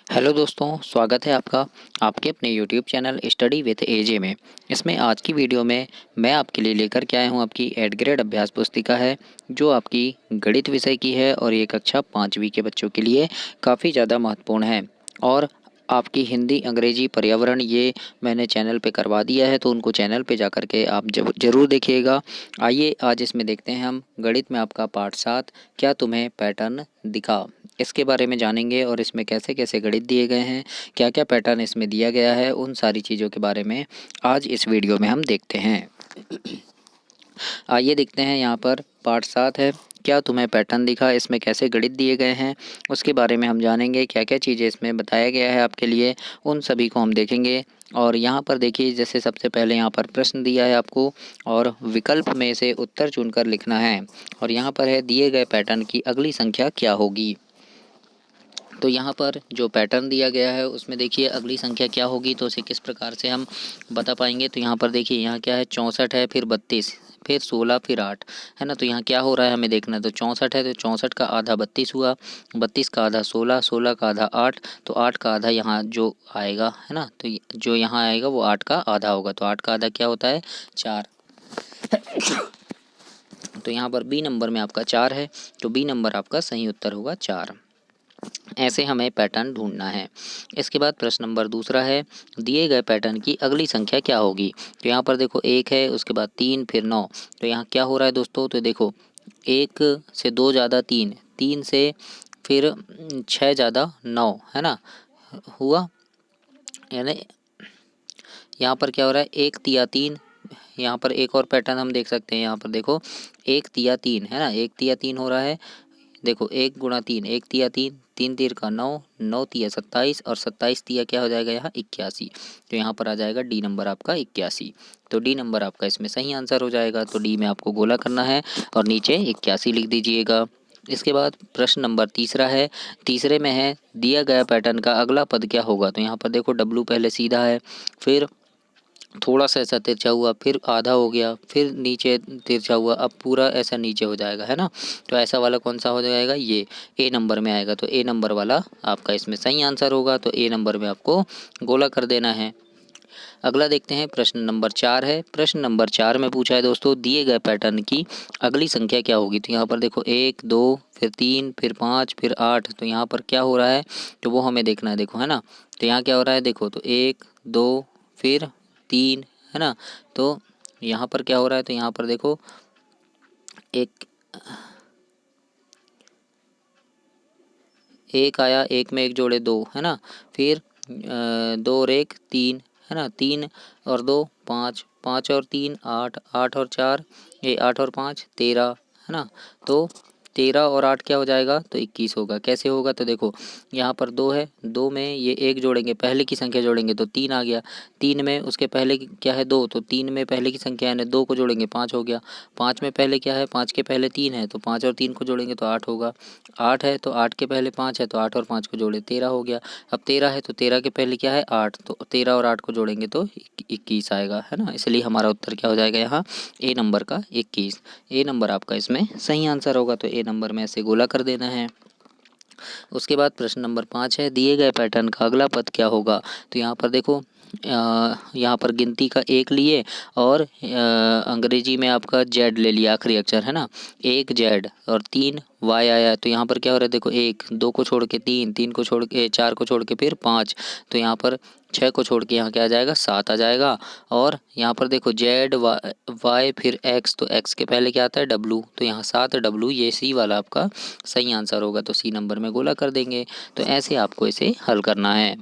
Hello दोस्तों, स्वागत है आपका आपके अपने यूट्यूब चैनल स्टडी विथ एजे में। इसमें आज की वीडियो में मैं आपके लिए लेकर के आया हूँ आपकी 8th ग्रेड अभ्यास पुस्तिका है, जो आपकी गणित विषय की है और ये कक्षा 5वीं के बच्चों के लिए काफ़ी ज़्यादा महत्वपूर्ण है। और आपकी हिंदी, अंग्रेजी, पर्यावरण ये मैंने चैनल पे करवा दिया है, तो उनको चैनल पे जा कर के आप ज़रूर देखिएगा। आइए आज इसमें देखते हैं हम गणित में आपका पाठ 7, क्या तुम्हें पैटर्न दिखा, इसके बारे में जानेंगे। और इसमें कैसे कैसे गणित दिए गए हैं, क्या क्या पैटर्न इसमें दिया गया है, उन सारी चीज़ों के बारे में आज इस वीडियो में हम देखते हैं। आइए देखते हैं, यहाँ पर पार्ट 7 है, क्या तुम्हें पैटर्न दिखा। इसमें कैसे गणित दिए गए हैं उसके बारे में हम जानेंगे, क्या क्या चीज़ें इसमें बताया गया है आपके लिए, उन सभी को हम देखेंगे। और यहाँ पर देखिए, जैसे सबसे पहले यहाँ पर प्रश्न दिया है आपको और विकल्प में से उत्तर चुनकर लिखना है। और यहाँ पर है, दिए गए पैटर्न की अगली संख्या क्या होगी। तो यहाँ पर जो पैटर्न दिया गया है उसमें देखिए अगली संख्या क्या होगी, तो उसे किस प्रकार से हम बता पाएंगे। तो यहाँ पर देखिए, यहाँ क्या है, 64 है, फिर 32, फिर 16, फिर 8 है ना। तो यहाँ क्या हो रहा है हमें देखना है। तो 64 है तो 64 का आधा 32 हुआ, 32 का आधा 16, 16 का आधा 8, तो 8 का आधा यहाँ जो आएगा है ना, तो जो यहाँ आएगा वो 8 का आधा होगा। तो 8 का आधा क्या होता है, 4। तो यहाँ पर बी नंबर में आपका 4 है, तो बी नंबर आपका सही उत्तर होगा 4। ऐसे हमें पैटर्न ढूंढना है। इसके बाद प्रश्न नंबर दूसरा है, दिए गए पैटर्न की अगली संख्या क्या होगी। तो यहाँ पर देखो 1 है, उसके बाद 3, फिर 9। तो यहाँ क्या हो रहा है दोस्तों, तो देखो 1 से 2 ज़्यादा 3, 3 से फिर 6 ज़्यादा 9 है ना, हुआ। यानी यहाँ पर क्या हो रहा है, 1 तिया 3। यहाँ पर एक और पैटर्न हम देख सकते हैं, यहाँ पर देखो 1 तिया 3 है ना, 1 तिया 3 हो रहा है। देखो 1 गुणा 3, 1 तिया 3, 3 तीर का 9, 9 तिया 27 और 27 तिया क्या हो जाएगा यहाँ 81। तो यहाँ पर आ जाएगा डी नंबर आपका 81। तो डी नंबर आपका इसमें सही आंसर हो जाएगा। तो डी में आपको गोला करना है और नीचे 81 लिख दीजिएगा। इसके बाद प्रश्न नंबर तीसरा है, तीसरे में है, दिया गया पैटर्न का अगला पद क्या होगा। तो यहाँ पर देखो डब्लू पहले सीधा है, फिर थोड़ा सा ऐसा तिरछा हुआ, फिर आधा हो गया, फिर नीचे तिरछा हुआ, अब पूरा ऐसा नीचे हो जाएगा है ना। तो ऐसा वाला कौन सा हो जाएगा, ये ए नंबर में आएगा। तो ए नंबर वाला आपका इसमें सही आंसर होगा। तो ए नंबर में आपको गोला कर देना है। अगला देखते हैं, प्रश्न नंबर 4 है। प्रश्न नंबर 4 में पूछा है दोस्तों, दिए गए पैटर्न की अगली संख्या क्या होगी। तो यहाँ पर देखो 1, 2, फिर 3, फिर 5, फिर 8। तो यहाँ पर क्या हो रहा है, तो वो हमें देखना है, देखो है ना। तो यहाँ क्या हो रहा है, देखो तो 1, 2, फिर 3 है ना। तो यहाँ पर क्या हो रहा है, तो यहाँ पर देखो एक आया, एक में एक जोड़े 2 है ना, फिर 2 और 1 3 है ना, 3 और 2 5, 5 और 3 8, 8 और 4 ये 8 और 5 13 है ना। तो 13 और 8 क्या हो जाएगा, तो 21 होगा। कैसे होगा, तो देखो यहाँ पर 2 है, 2 में ये एक जोड़ेंगे, पहले की संख्या जोड़ेंगे तो 3 आ गया, 3 में उसके पहले क्या है 2, तो 3 में पहले की संख्या है 2 को जोड़ेंगे 5 हो गया, 5 में पहले क्या है, 5 के पहले 3 है, तो 5 और 3 को जोड़ेंगे तो 8 होगा, 8 है तो 8 के पहले 5 है, तो 8 और 5 को जोड़े 13 हो गया। अब 13 है तो 13 के पहले क्या है 8, तो 13 और 8 को जोड़ेंगे तो 21 आएगा है ना। इसलिए हमारा उत्तर क्या हो जाएगा यहाँ, ए नंबर का 21। ए नंबर आपका इसमें सही आंसर होगा। तो ए नंबर में ऐसे गोला कर देना है। उसके बाद प्रश्न नंबर 5 है, दिए गए पैटर्न का अगला पद क्या होगा। तो यहाँ पर देखो यहाँ पर गिनती का 1 लिए और अंग्रेजी में आपका जेड ले लिया, आखिरी अक्षर है ना, 1 जेड और 3 वाई आया। तो यहाँ पर क्या हो रहा है, देखो 1, 2 को छोड़ के 3, 3 को छोड़ के 4 को छोड़ के फिर 5, तो यहाँ पर 6 को छोड़ के यहाँ क्या आ जाएगा, 7 आ जाएगा। और यहाँ पर देखो जेड वाई फिर एक्स, तो एक्स के पहले क्या आता है डब्लू, तो यहाँ 7 डब्लू, ये सी वाला आपका सही आंसर होगा। तो सी नंबर में गोला कर देंगे। तो ऐसे आपको इसे हल करना है।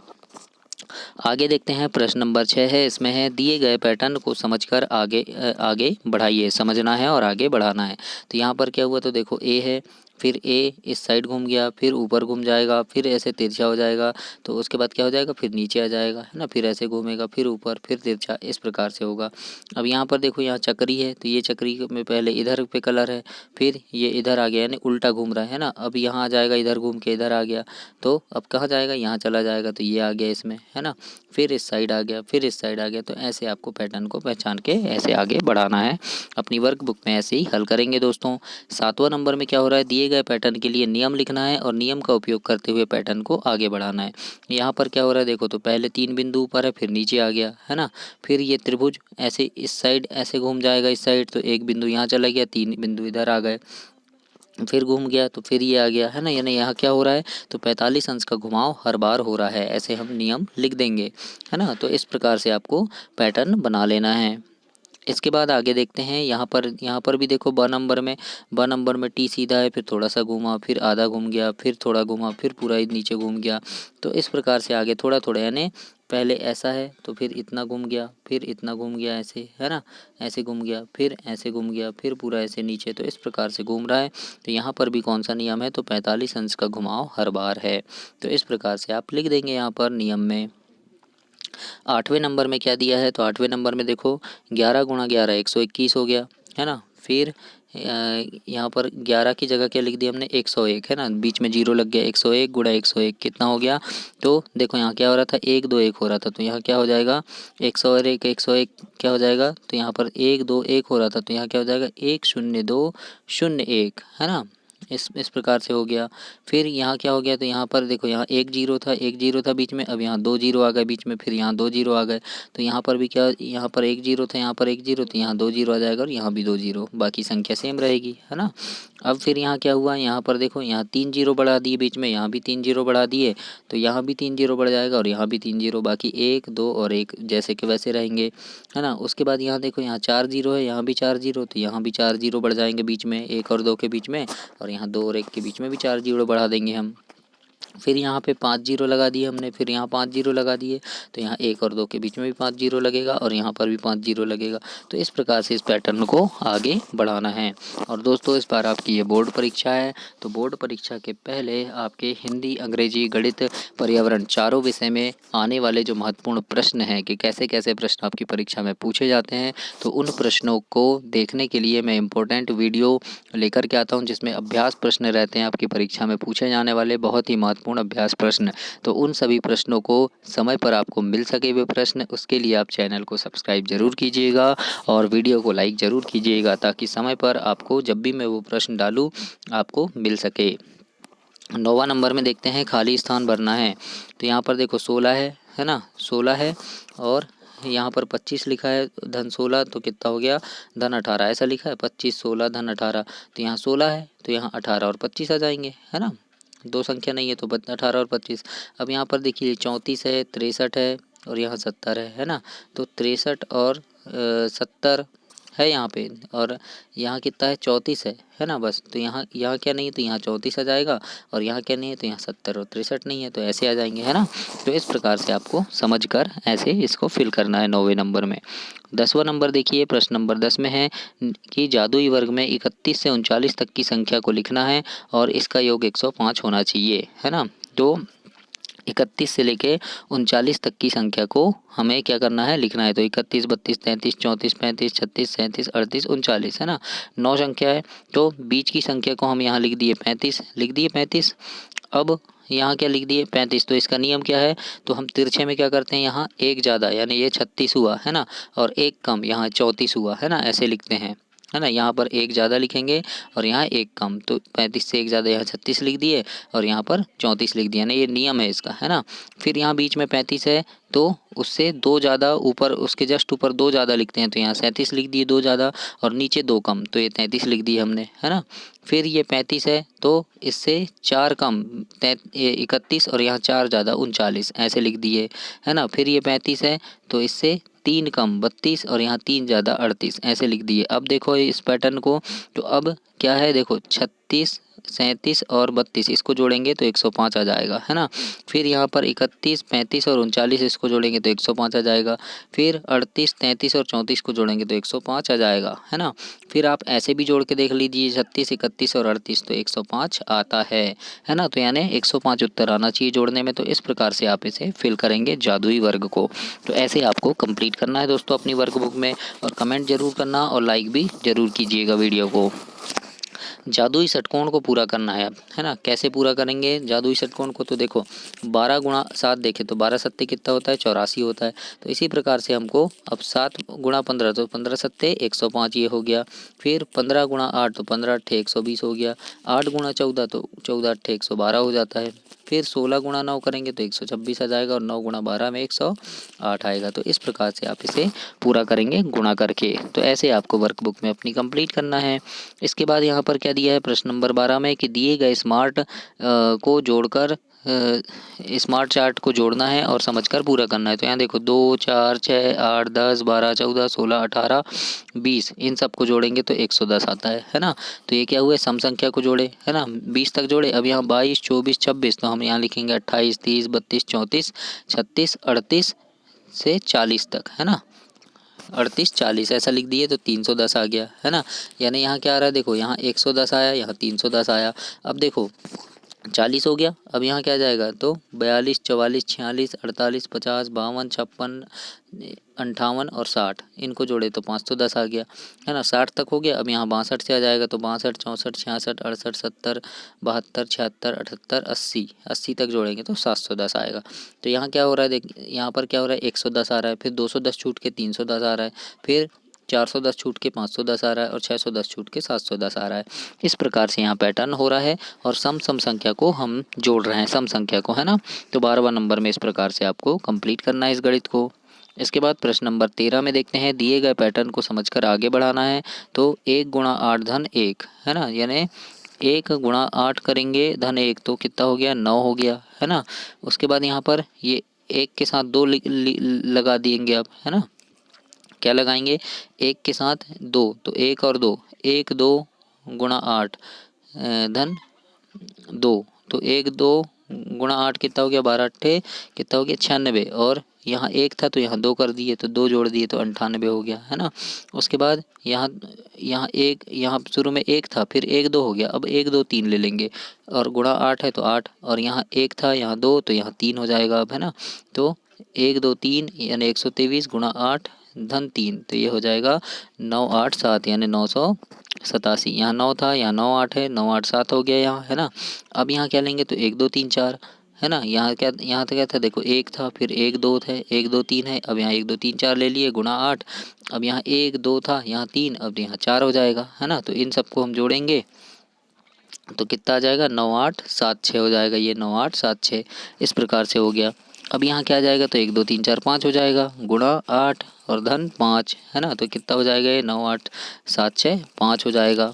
आगे देखते हैं, प्रश्न नंबर 6 है। इसमें है, दिए गए पैटर्न को समझकर आगे बढ़ाइए, समझना है और आगे बढ़ाना है। तो यहाँ पर क्या हुआ, तो देखो ए है, फिर ए इस साइड घूम गया, फिर ऊपर घूम जाएगा, फिर ऐसे तिरछा हो जाएगा, तो उसके बाद क्या हो जाएगा, फिर नीचे आ जाएगा है ना, फिर ऐसे घूमेगा, फिर ऊपर, फिर तिरछा, इस प्रकार से होगा। अब यहाँ पर देखो, यहाँ चक्री है, तो ये चक्री में पहले इधर पे कलर है, फिर ये इधर आ गया, यानी उल्टा घूम रहा है ना। अब यहाँ आ जाएगा, इधर घूम के इधर आ गया, तो अब कहाँ जाएगा, यहाँ चला जाएगा, तो ये आ गया इसमें है ना, फिर इस साइड आ गया, फिर इस साइड आ गया। तो ऐसे आपको पैटर्न को पहचान के ऐसे आगे बढ़ाना है। अपनी वर्कबुक में ऐसे ही हल करेंगे दोस्तों। 7वां नंबर में क्या हो रहा है, दिए दिए गए पैटर्न के लिए नियम लिखना है और नियम का उपयोग करते हुए पैटर्न को आगे बढ़ाना है। यहाँ पर क्या हो रहा है देखो, तो पहले 3 बिंदु ऊपर है, फिर नीचे आ गया है ना। फिर ये त्रिभुज ऐसे इस साइड ऐसे घूम जाएगा इस साइड, तो 1 बिंदु यहाँ चला गया, 3 बिंदु इधर आ गए, फिर घूम गया तो फिर ये आ गया है ना। यानी यहाँ क्या हो रहा है, तो 45 अंश का घुमाव हर बार हो रहा है, ऐसे हम नियम लिख देंगे है ना। तो इस प्रकार से आपको पैटर्न बना लेना है। इसके बाद आगे देखते हैं, यहाँ पर भी देखो ब नंबर में टी सीधा है, फिर थोड़ा सा घूमा, फिर आधा घूम गया, फिर थोड़ा घूमा, फिर पूरा ही नीचे घूम गया। तो इस प्रकार से आगे थोड़ा थोड़ा, यानी पहले ऐसा है तो फिर इतना घूम गया, फिर इतना घूम गया ऐसे है ना, ऐसे घूम गया, फिर ऐसे घूम गया, फिर पूरा ऐसे नीचे। तो इस प्रकार से घूम रहा है। तो यहाँ पर भी कौन सा नियम है, तो 45 अंश का घुमाव हर बार है। तो इस प्रकार से आप लिख देंगे यहाँ पर नियम में। 8वें नंबर में क्या दिया है, तो 8वें नंबर में देखो 11 गुणा 11 121 हो गया है ना। फिर यहाँ पर 11 की जगह क्या लिख दिया हमने, 101 है ना, बीच में जीरो लग गया। 101 गुणा 101 कितना हो गया, तो देखो यहाँ क्या हो रहा था, 1 2 1 हो रहा था, तो यहाँ क्या हो जाएगा 101 क्या हो जाएगा, तो यहाँ पर 1 2 1 हो रहा था, तो यहाँ क्या हो जाएगा 1 0 2 0 1 है ना। इस प्रकार से हो गया। फिर यहाँ क्या हो गया, तो यहाँ पर देखो यहाँ 1 0 था बीच में, अब यहाँ 2 0 आ गए बीच में, फिर यहाँ 2 0 आ गए। तो यहाँ पर भी क्या, यहाँ पर 1 0 था, यहाँ पर 1 0, तो यहाँ 2 0 आ जाएगा और यहाँ भी 2 0, बाकी संख्या सेम रहेगी है ना। अब फिर यहाँ क्या हुआ, यहाँ पर देखो यहाँ 3 0 बढ़ा दिए बीच में, यहाँ भी 3 0 बढ़ा दिए, तो यहाँ भी 3 0 बढ़ जाएगा और यहाँ भी 3 0, बाकी 1 2 और 1 जैसे के वैसे रहेंगे है ना। उसके बाद यहाँ देखो यहाँ 4 0 है, यहाँ भी 4 0, तो यहाँ भी 4 0 बढ़ जाएंगे बीच में, 1 और 2 के बीच में, और यहाँ 2 और 1 के बीच में भी 4 0 बढ़ा देंगे हम। फिर यहाँ पे 5 0 लगा दिए हमने, फिर यहाँ 5 0 लगा दिए, तो यहाँ 1 और 2 के बीच में भी 5 0 लगेगा और यहाँ पर भी 5 0 लगेगा। तो इस प्रकार से इस पैटर्न को आगे बढ़ाना है। और दोस्तों इस बार आपकी ये बोर्ड परीक्षा है, तो बोर्ड परीक्षा के पहले आपके हिंदी, अंग्रेजी, गणित, पर्यावरण चारों विषय में आने वाले जो महत्वपूर्ण प्रश्न हैं कि कैसे कैसे प्रश्न आपकी परीक्षा में पूछे जाते हैं, तो उन प्रश्नों को देखने के लिए मैं इम्पोर्टेंट वीडियो लेकर के आता हूँ, जिसमें अभ्यास प्रश्न रहते हैं आपकी परीक्षा में पूछे जाने वाले, बहुत ही महत्वपूर्ण अभ्यास प्रश्न। तो उन सभी प्रश्नों को समय पर आपको मिल सके वे प्रश्न, उसके लिए आप चैनल को सब्सक्राइब जरूर कीजिएगा और वीडियो को लाइक ज़रूर कीजिएगा, ताकि समय पर आपको जब भी मैं वो प्रश्न डालूँ आपको मिल सके। 9वां नंबर में देखते हैं, खाली स्थान भरना है। तो यहाँ पर देखो 16 है ना, 16 है और यहाँ पर 25 लिखा है, धन 16, तो कितना हो गया धन 18, ऐसा लिखा है 25 16 धन 18, तो यहाँ 16 है तो यहाँ 18 और 25 आ जाएंगे है ना, दो संख्या नहीं है तो 18 और 25। अब यहाँ पर देखिए 34 है, 63 है और यहाँ 70 है ना, तो 63 और 70 है यहाँ पे, और यहाँ कितना है 34 है ना बस। तो यहाँ क्या नहीं है, तो यहाँ 34 आ जाएगा, और यहाँ क्या नहीं है, तो यहाँ 70 और 63 नहीं है, तो ऐसे आ जाएंगे है ना। तो इस प्रकार से आपको समझकर ऐसे इसको फिल करना है 9वें नंबर में। 10वां नंबर देखिए, प्रश्न नंबर 10 में है कि जादुई वर्ग में 31 से 39 तक की संख्या को लिखना है और इसका योग 105 होना चाहिए है ना। तो 31 से लेके 39 तक की संख्या को हमें क्या करना है, लिखना है। तो 31 32 33 34 35 36 37 38 39 है ना, 9 संख्या है। तो बीच की संख्या को हम यहाँ लिख दिए 35, अब यहाँ क्या लिख दिए 35। तो इसका नियम क्या है, तो हम तिरछे में क्या करते हैं, यहाँ एक ज़्यादा यानी ये 36 हुआ है ना, और एक कम यहाँ 34 हुआ है ना, ऐसे लिखते हैं है ना। यहाँ पर एक ज़्यादा लिखेंगे और यहाँ एक कम, तो 35 से एक ज़्यादा यहाँ 36 लिख दिए और यहाँ पर 34 लिख दिया ना, ये नियम है इसका है ना। फिर यहाँ बीच में 35 है तो उससे दो ज़्यादा ऊपर, उसके जस्ट ऊपर दो ज़्यादा लिखते हैं, तो यहाँ 37 लिख दिए दो ज़्यादा, और नीचे दो कम, तो ये 33 लिख दिए हमने है ना। फिर ये 35 है तो इससे 4 कम 31 और यहाँ 4 ज़्यादा 39 ऐसे लिख दिए है ना। फिर ये 35 है तो इससे 3 कम 32 और यहाँ 3 ज़्यादा 38 ऐसे लिख दिए। अब देखो इस पैटर्न को, तो अब क्या है देखो 36 37 और 32 इसको जोड़ेंगे तो 105 आ जाएगा है ना। फिर यहाँ पर 31 35 और 39 इसको जोड़ेंगे तो 105 आ जाएगा। फिर 38 33 और 34 को जोड़ेंगे तो 105 आ जाएगा है ना। फिर आप ऐसे भी जोड़ के देख लीजिए 36 31 और 38 तो 105 आता है ना। तो यानी 105 उत्तर आना चाहिए जोड़ने में। तो इस प्रकार से आप इसे फिल करेंगे जादुई वर्ग को। तो ऐसे आपको कंप्लीट करना है दोस्तों अपनी वर्कबुक में, और कमेंट जरूर करना और लाइक भी जरूर कीजिएगा वीडियो को। जादुई षटकोण को पूरा करना है ना। कैसे पूरा करेंगे जादुई षटकोण को, तो देखो 12 गुणा 7 देखें तो 12 सत्ते कितना होता है, 84 होता है। तो इसी प्रकार से हमको अब 7 गुणा 15 तो 15 सत्ते 105 ये हो गया। फिर 15 गुणा 8 तो 15 अट्ठे 120 हो गया। 8 गुणा 14 तो 14 अट्ठे 112 हो जाता है। फिर 16 गुणा 9 करेंगे तो 126 आ जाएगा और 9 गुणा 12 में 108 आएगा। तो इस प्रकार से आप इसे पूरा करेंगे गुणा करके। तो ऐसे आपको वर्कबुक में अपनी कंप्लीट करना है। इसके बाद यहाँ पर क्या दिया है प्रश्न नंबर 12 में कि दिए गए स्मार्ट को जोड़कर स्मार्ट चार्ट को जोड़ना है और समझकर पूरा करना है। तो यहाँ देखो 2 4 6 8 10 12 14 16 18 20 इन सब को जोड़ेंगे तो 110 आता है ना। तो ये क्या हुए सम संख्या को जोड़े है ना, 20 तक जोड़े। अब यहाँ 22 24 26 तो हम यहाँ लिखेंगे 28 30 32 34 36 38 से 40 तक है ना। 38 40 ऐसा लिख दिए तो 310 आ गया है ना। यानी यहाँ क्या आ रहा है देखो, यहाँ 110 आया, यहाँ 310 आया। अब देखो 40 हो गया। अब यहाँ क्या जाएगा तो 42 44 46 48 50 52 56 58 और 60 इनको जोड़े तो 510 आ गया है ना। 60 तक हो गया। अब यहाँ 62 से आ जाएगा तो 62 64 66 68 70 72 76 78 80 80 तक जोड़ेंगे तो 710 आएगा। तो यहाँ क्या हो रहा है देख, यहाँ पर क्या हो रहा है 110 आ रहा है, फिर 210 छूट के 310 आ रहा है, फिर 410 छूट के 510 आ रहा है और 610 छूट के 710 आ रहा है। इस प्रकार से यहाँ पैटर्न हो रहा है और सम संख्या को हम जोड़ रहे हैं, सम संख्या को है ना। तो 12वां नंबर में इस प्रकार से आपको कंप्लीट करना है इस गणित को। इसके बाद प्रश्न नंबर 13 में देखते हैं, दिए गए पैटर्न को समझकर आगे बढ़ाना है। तो 1 गुणा 8 धन 1 है ना, यानी 1 गुणा 8 करेंगे धन 1 तो कितना हो गया 9 हो गया है ना। उसके बाद यहाँ पर ये 1 के साथ 2 लगा देंगे आप है ना। क्या लगाएंगे 1 के साथ 2 तो 1 और 2 1 2 गुणा 8 धन 2 तो 1 2 गुणा 8 कितना हो गया 12 अट्ठे कितना हो गया 96 और यहाँ 1 था तो यहाँ 2 कर दिए तो 2 जोड़ दिए तो 98 हो गया है ना। उसके बाद यहाँ यहाँ एक यहाँ शुरू में 1 था फिर 1 2 हो गया। अब 1 2 3 ले लेंगे और गुणा 8 है तो 8 और यहाँ 1 था यहाँ 2 तो यहाँ 3 हो जाएगा अब है ना। तो 1 2 3 यानी 123 गुणा 8 धन 3 तो ये हो जाएगा 9 8 7 यानी 987। यहाँ 9 था यहाँ 9 8 है 9 8 7 हो गया यहाँ है ना। अब यहाँ क्या लेंगे तो 1 2 3 4 है ना। यहाँ तो क्या था देखो 1 था फिर 1 2 थे 1 2 3 है। अब यहाँ 1 2 3 4 ले लिए गुणा 8। अब यहाँ 1 2 था यहाँ 3 अब यहाँ 4 हो जाएगा है ना। तो इन सबको हम जोड़ेंगे तो कितना आ जाएगा 9 8 7 6 हो जाएगा। ये 9 8 7 6 इस प्रकार से हो गया। अब यहाँ क्या जाएगा तो 1 2 3 4 5 हो जाएगा गुणा 8 और धन 5 है ना। तो कितना हो जाएगा ये 9 8 7 6 5 हो जाएगा।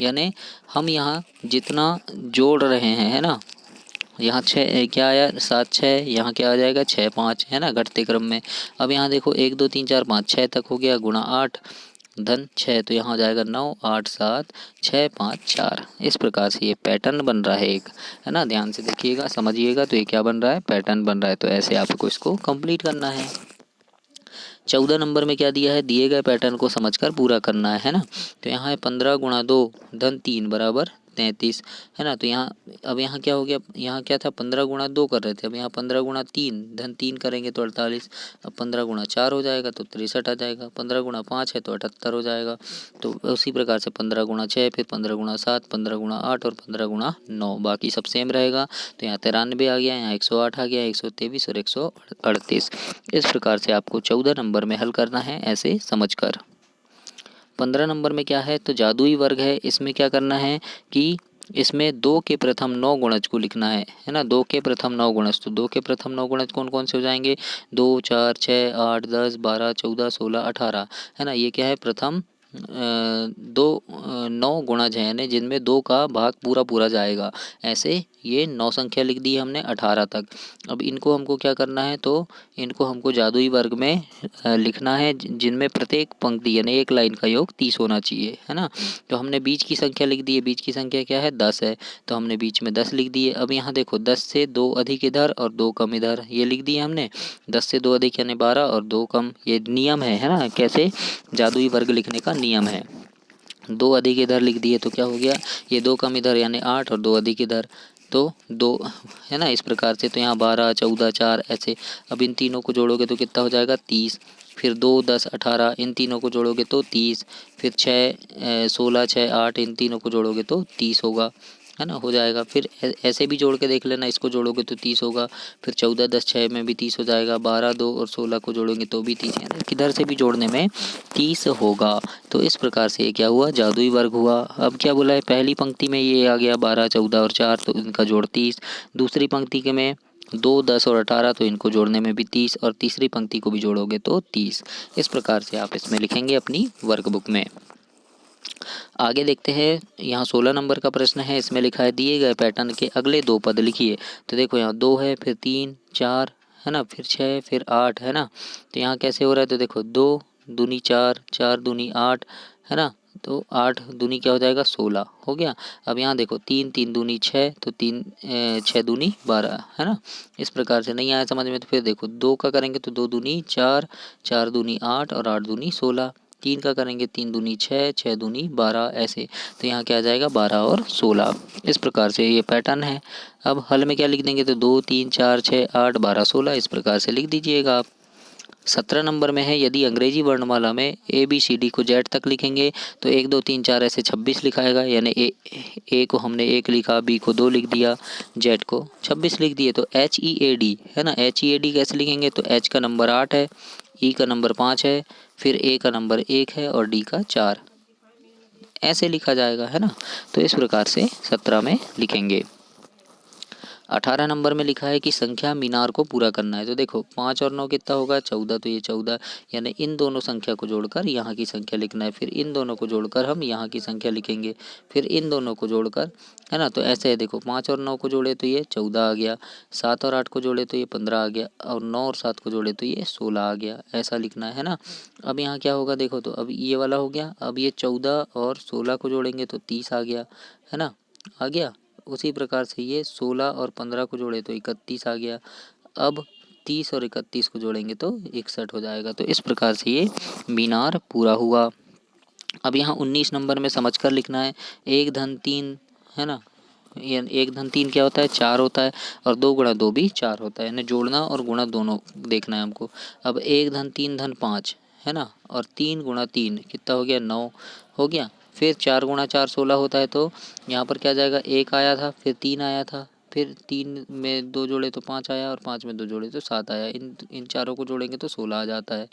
यानी हम यहाँ जितना जोड़ रहे हैं है ना, यहाँ 6 क्या आया 7 6 यहाँ क्या आ जाएगा 6 5 है ना घटते क्रम में। अब यहाँ देखो 1 2 3 4 5 6 तक हो गया गुणा 8 धन 6 तो यहाँ हो जाएगा 9 8 7 6 5 4। इस प्रकार से ये पैटर्न बन रहा है एक है ना। ध्यान से देखिएगा समझिएगा तो ये क्या बन रहा है पैटर्न बन रहा है। तो ऐसे आपको इसको कंप्लीट करना है। 14 नंबर में क्या दिया है, दिए गए पैटर्न को समझकर पूरा करना है ना। तो यहाँ है 15 गुणा 2 धन 3 बराबर 33 है ना। तो यहाँ अब यहाँ क्या हो गया, यहाँ क्या था 15 गुणा 2 कर रहे थे, अब यहाँ 15 गुणा 3 धन 3 करेंगे तो 48। अब 15 गुणा 4 हो जाएगा तो 63 आ जाएगा। 15 गुणा 5 है तो 78 हो जाएगा। तो उसी प्रकार से 15 गुणा 6 फिर 15 गुणा 7 15 गुणा 8 और 15 गुणा 9 बाकी सब सेम रहेगा। तो यहाँ 93 आ गया, यहाँ 108 आ गया, 123 और 138। इस प्रकार से आपको 14 नंबर में हल करना है ऐसे समझकर। 15 नंबर में क्या है तो जादुई वर्ग है। इसमें क्या करना है कि इसमें 2 के प्रथम 9 गुणज को लिखना है ना। 2 के प्रथम 9 गुणज, तो 2 के प्रथम 9 गुणज कौन कौन से हो जाएंगे 2 4 6 8 10 12 14 16 18 है ना। ये क्या है प्रथम 9 गुणज हैं यानी जिनमें 2 का भाग पूरा पूरा जाएगा। ऐसे ये 9 संख्या लिख दी हमने 18 तक। अब इनको हमको क्या करना है तो इनको हमको जादुई वर्ग में लिखना है जिनमें प्रत्येक पंक्ति यानी एक लाइन का योग 30 होना चाहिए है ना। तो हमने बीच की संख्या लिख दी है, बीच की संख्या क्या है 10 है तो हमने बीच में 10 लिख दिए। अब यहाँ देखो 10 से 2 अधिक इधर और 2 कम इधर ये लिख दिए हमने। 10 से 2 अधिक यानी 12 और 2 कम ये नियम है ना। कैसे जादुई वर्ग लिखने का नियम है। 2 अधिक इधर लिख दिए तो क्या हो गया ये 2 कम इधर यानी 8 और 2 अधिक इधर तो 2 है ना, इस प्रकार से। तो यहाँ 12, 14, 4 ऐसे। अब इन तीनों को जोड़ोगे तो कितना हो जाएगा 30। फिर 2, 10, 18 इन तीनों को जोड़ोगे तो 30। फिर 6, 16, 6, 8 इन तीनों को जोड़ोगे तो 30 होगा, है ना, हो जाएगा। फिर ऐसे भी जोड़ के देख लेना, इसको जोड़ोगे तो 30 होगा। फिर 14, 10, 6 में भी 30 हो जाएगा। 12, 2 और 16 को जोड़ेंगे तो भी 30, यानी किधर से भी जोड़ने में 30 होगा। तो इस प्रकार से ये क्या हुआ, जादुई वर्ग हुआ। अब क्या बोला है, पहली पंक्ति में ये आ गया 12, 14 और 4, तो इनका जोड़ 30। दूसरी पंक्ति के में 2, 10 और 18, तो इनको जोड़ने में भी 30, और तीसरी पंक्ति को भी जोड़ोगे तो 30। इस प्रकार से आप इसमें लिखेंगे अपनी वर्कबुक में। आगे देखते हैं, यहाँ 16 नंबर का प्रश्न है। इसमें लिखा है दिए गए पैटर्न के अगले 2 पद लिखिए। तो देखो यहाँ 2 है, फिर 3, 4 है ना, फिर 6, फिर 8 है ना। तो यहाँ कैसे हो रहा है, तो देखो 2 दूनी 4, 4 दूनी 8 है ना। तो 8 दूनी क्या हो जाएगा 16 हो गया। अब यहाँ देखो 3, 3 दूनी 6, तो 6 दूनी 12 है ना। इस प्रकार से नहीं आया समझ में तो फिर देखो 2 का करेंगे तो 2 दूनी 4, 4 दूनी 8 और 8 दूनी 16। 3 का करेंगे 3 दूनी 6, 6 दूनी 12 ऐसे। तो यहाँ क्या आ जाएगा 12 और 16। इस प्रकार से ये पैटर्न है। अब हल में क्या लिख देंगे, तो 2, 3, 4, 6, 8, 12, 16 इस प्रकार से लिख दीजिएगा आप। 17 नंबर में है, यदि अंग्रेजी वर्णमाला में ABCD को Z तक लिखेंगे तो 1, 2, 3, 4 ऐसे 26 लिखाएगा। यानी ए को हमने 1 लिखा, बी को 2 लिख दिया, Z को 26 लिख दिए। तो HEAD है ना, HEAD कैसे लिखेंगे, तो H का नंबर 8 है, E का नंबर 5 है, फिर A का नंबर 1 है और D का 4 ऐसे लिखा जाएगा, है ना। तो इस प्रकार से 17 में लिखेंगे। 18 नंबर में लिखा है कि संख्या मीनार को पूरा करना है। तो देखो 5 और 9 कितना होगा 14, तो ये 14, यानी इन दोनों संख्या को जोड़कर यहाँ की संख्या लिखना है। फिर इन दोनों को जोड़कर हम यहाँ की संख्या लिखेंगे, फिर इन दोनों को जोड़कर, है ना। तो ऐसे है, देखो 5 और 9 को जोड़े तो ये 14 आ गया, 7 और 8 को जोड़े तो ये 15 आ गया, और 9 और 7 को जोड़े तो ये 16 आ गया, ऐसा लिखना है ना। अब यहाँ क्या होगा देखो, तो अब ये वाला हो गया। अब ये 14 और 16 को जोड़ेंगे तो 30 आ गया, है ना, आ गया। उसी प्रकार से ये 16 और 15 को जोड़े तो 31 आ गया। अब 30 और 31 को जोड़ेंगे तो 61 हो जाएगा। तो इस प्रकार से ये मीनार पूरा हुआ। अब यहाँ 19 नंबर में समझकर लिखना है। 1 धन 3 है ना, ये 1 धन 3 क्या होता है 4 होता है, और 2 गुणा 2 भी 4 होता है, यानी जोड़ना और गुणा दोनों देखना है हमको। अब 1 धन 3 धन 5 है ना, और 3 गुणा 3 कितना हो गया 9 हो गया। फिर 4 गुणा 4 16 होता है, तो यहाँ पर क्या जाएगा 1 आया था, फिर 3 आया था, फिर 3 में 2 जोड़े तो 5 आया, और 5 में 2 जोड़े तो 7 आया। इन चारों को जोड़ेंगे तो 16 आ जाता है।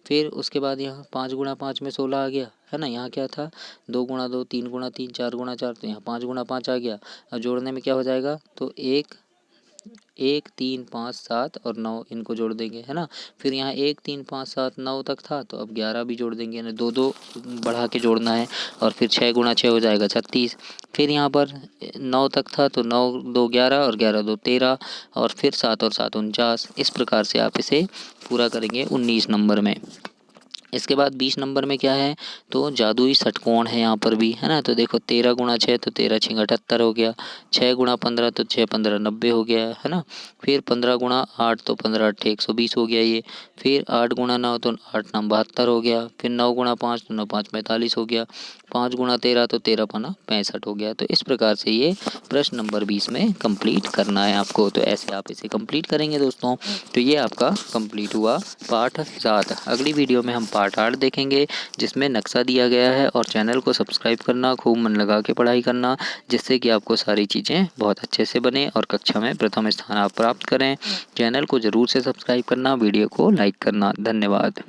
फिर उसके बाद यहाँ 5 गुणा 5 में 16 आ गया, है ना। यहाँ क्या था 2 गुणा 2, 3 गुणा 3, 4 गुणा 4, तो यहाँ 5 गुणा 5 आ गया। अब जोड़ने में क्या हो जाएगा, तो 1, 1, 3, 5, 7 और 9 इनको जोड़ देंगे, है ना। फिर यहाँ 1, 3, 5, 7, 9 तक था, तो अब 11 भी जोड़ देंगे, यानी 2 2 बढ़ा के जोड़ना है। और फिर 6 गुणा 6 हो जाएगा 36। फिर यहाँ पर 9 तक था, तो 9 2 11 और 11 2 13, और फिर 7 और 7 49। इस प्रकार से आप इसे पूरा करेंगे 19 नंबर में। इसके बाद 20 नंबर में क्या है, तो जादुई षटकोण है यहाँ पर भी, है ना। तो देखो 13 गुणा 6 तो 13 6 78 हो गया। 6 गुणा 15 तो 6 15 90 हो गया, है ना। फिर 15 गुणा 8 तो 15 8 120 हो गया ये। फिर 8 गुणा 9 तो 8 9 72 हो गया। फिर 9 गुणा 5 तो 9 5 45 हो गया। 5 गुणा 13 तो 13 5 65 हो गया। तो इस प्रकार से ये प्रश्न नंबर 20 में कंप्लीट करना है आपको। तो ऐसे आप इसे कंप्लीट करेंगे दोस्तों। तो ये आपका कंप्लीट हुआ पाठ 7। अगली वीडियो में हम पाठ 8 देखेंगे, जिसमें नक्शा दिया गया है। और चैनल को सब्सक्राइब करना, खूब मन लगा के पढ़ाई करना, जिससे कि आपको सारी चीज़ें बहुत अच्छे से बने और कक्षा में प्रथम स्थान आप प्राप्त करें। चैनल को ज़रूर से सब्सक्राइब करना, वीडियो को लाइक करना। धन्यवाद।